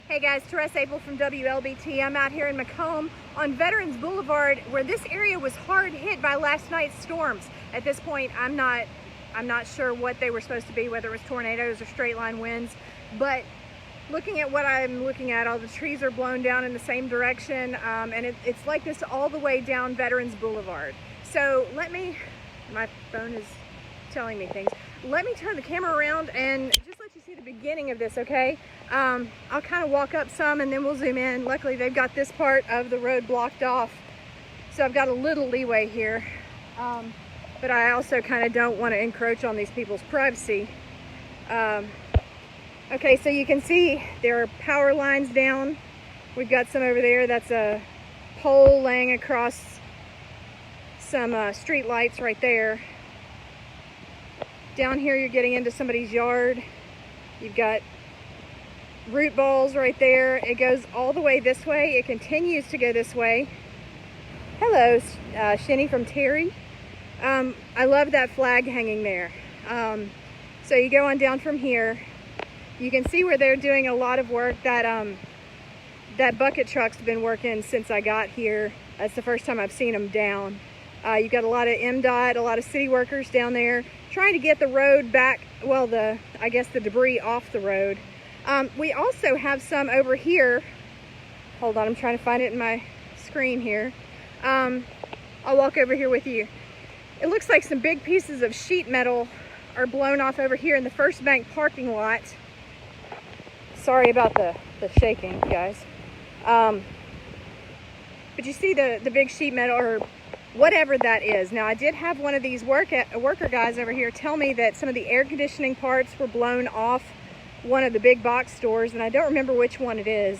Hey guys, Teresa Abel from WLBT. I'm out here in McComb on Veterans Boulevard, where this area was hard hit by last night's storms. At this point, I'm not sure what they were supposed to be, whether it was tornadoes or straight line winds, but looking at what I'm looking at, all the trees are blown down in the same direction, and it's like this all the way down Veterans Boulevard. So my phone is telling me things. Let me turn the camera around and just let you see the beginning of this, okay? I'll kind of walk up some and then we'll zoom in. Luckily, they've got this part of the road blocked off, so I've got a little leeway here. But I also kind of don't want to encroach on these people's privacy. Okay, so you can see there are power lines down. We've got some over there. That's a pole laying across some street lights right there. Down here, you're getting into somebody's yard. You've got root balls right there. It goes all the way this way. It continues to go this way. Hello, Shinny from Terry. I love that flag hanging there. So you go on down from here. You can see where they're doing a lot of work. That bucket truck's been working since I got here. That's the first time I've seen them down. You've got a lot of MDOT, a lot of city workers down there trying to get the road back, well, I guess the debris off the road. We also have some over here. Hold on, I'm trying to find it in my screen here. I'll walk over here with you. It looks like some big pieces of sheet metal are blown off over here in the First Bank parking lot. Sorry about the shaking, guys. But you see the big sheet metal, or whatever that is. Now, I did have one of these worker guys over here tell me that some of the air conditioning parts were blown off one of the big box stores, and I don't remember which one it is.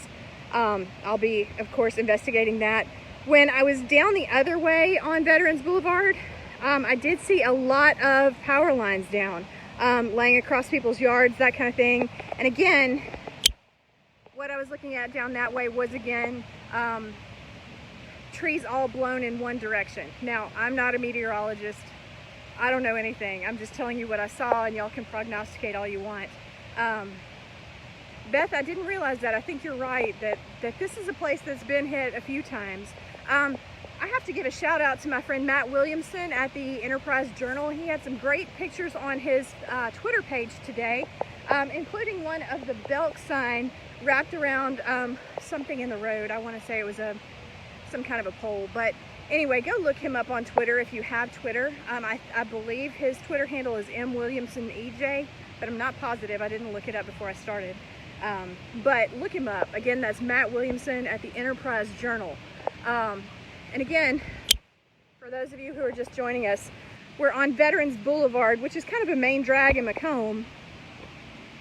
I'll be, of course, investigating that. When I was down the other way on Veterans Boulevard, I did see a lot of power lines down, laying across people's yards, that kind of thing. And again, what I was looking at down that way was, again, trees all blown in one direction. Now, I'm not a meteorologist. I don't know anything. I'm just telling you what I saw, and y'all can prognosticate all you want. Beth, I didn't realize that. I think you're right, that this is a place that's been hit a few times. I have to give a shout out to my friend Matt Williamson at the Enterprise Journal. He had some great pictures on his Twitter page today, including one of the Belk sign wrapped around something in the road. I want to say it was some kind of a pole, but anyway, go look him up on Twitter if you have Twitter. I believe his Twitter handle is MWilliamsonEJ, but I'm not positive. I didn't look it up before I started. But look him up. Again, that's Matt Williamson at the Enterprise Journal. And again, for those of you who are just joining us, we're on Veterans Boulevard, which is kind of a main drag in McComb.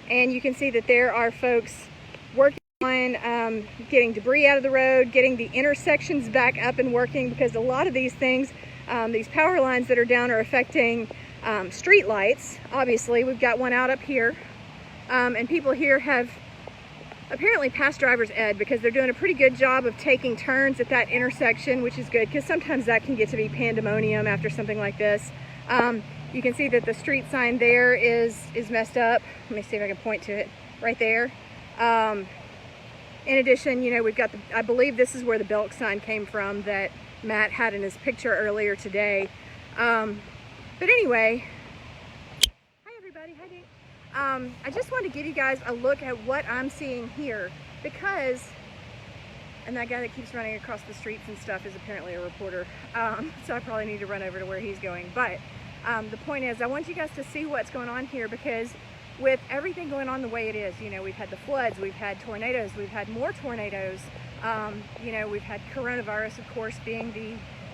And you can see that there are folks working on getting debris out of the road, getting the intersections back up and working, because a lot of these things, these power lines that are down, are affecting street lights. Obviously, we've got one out up here, and people here have apparently passed driver's ed, because they're doing a pretty good job of taking turns at that intersection, which is good, because sometimes that can get to be pandemonium after something like this. You can see that the street sign there is messed up. Let me see if I can point to it right there. In addition, you know, we've got I believe this is where the Belk sign came from that Matt had in his picture earlier today. But anyway, hi everybody, hi Dave. I just wanted to give you guys a look at what I'm seeing here, because, and that guy that keeps running across the streets and stuff is apparently a reporter, so I probably need to run over to where he's going. But the point is, I want you guys to see what's going on here, because with everything going on the way it is, you know, we've had the floods, we've had tornadoes, we've had more tornadoes, you know, we've had coronavirus, of course, being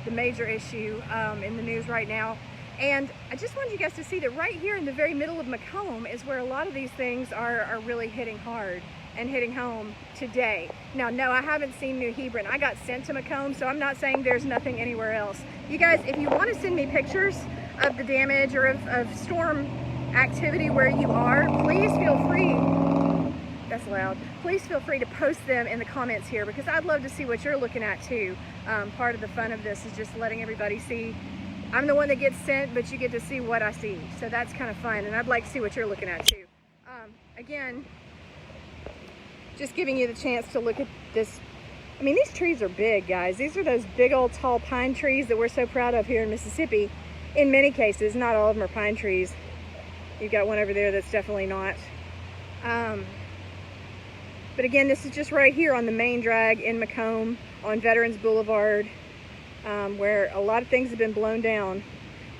the major issue in the news right now. And I just wanted you guys to see that right here in the very middle of McComb is where a lot of these things are really hitting hard and hitting home today. Now, no, I haven't seen New Hebron. I got sent to McComb, so I'm not saying there's nothing anywhere else. You guys, if you want to send me pictures of the damage or of storm activity where you are, please feel free. That's loud. Please feel free to post them in the comments here, because I'd love to see what you're looking at too. Part of the fun of this is just letting everybody see. I'm the one that gets sent, but you get to see what I see. So that's kind of fun, and I'd like to see what you're looking at too. Again, just giving you the chance to look at this. I mean, these trees are big, guys. These are those big old tall pine trees that we're so proud of here in Mississippi. In many cases, not all of them are pine trees. You've got one over there that's definitely not. But again, this is just right here on the main drag in McComb on Veterans Boulevard, where a lot of things have been blown down.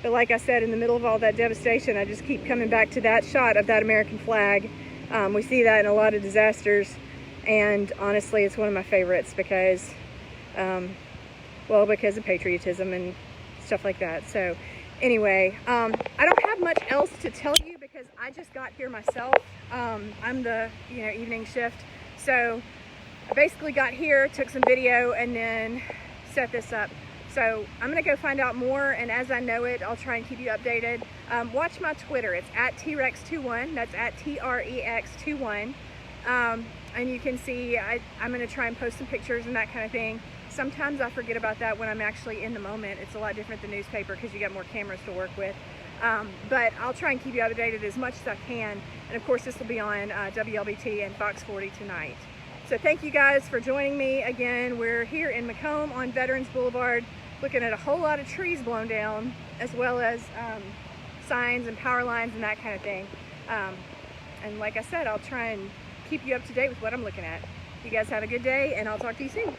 But like I said, in the middle of all that devastation, I just keep coming back to that shot of that American flag. We see that in a lot of disasters, and honestly, it's one of my favorites because, well, because of patriotism and stuff like that. So anyway, I don't have much else to tell you because I just got here myself. I'm the evening shift, so I basically got here, took some video, and then set this up. So I'm gonna go find out more, and as I know it, I'll try and keep you updated. Watch my Twitter. It's at TREX21. That's at TREX21. And you can see I'm gonna try and post some pictures and that kind of thing. Sometimes I forget about that when I'm actually in the moment. It's a lot different than newspaper because you got more cameras to work with. But I'll try and keep you updated as much as I can. And of course, this will be on WLBT and Fox 40 tonight. So thank you guys for joining me again. We're here in McComb on Veterans Boulevard, looking at a whole lot of trees blown down, as well as signs and power lines and that kind of thing. And like I said, I'll try and keep you up to date with what I'm looking at. You guys have a good day, and I'll talk to you soon.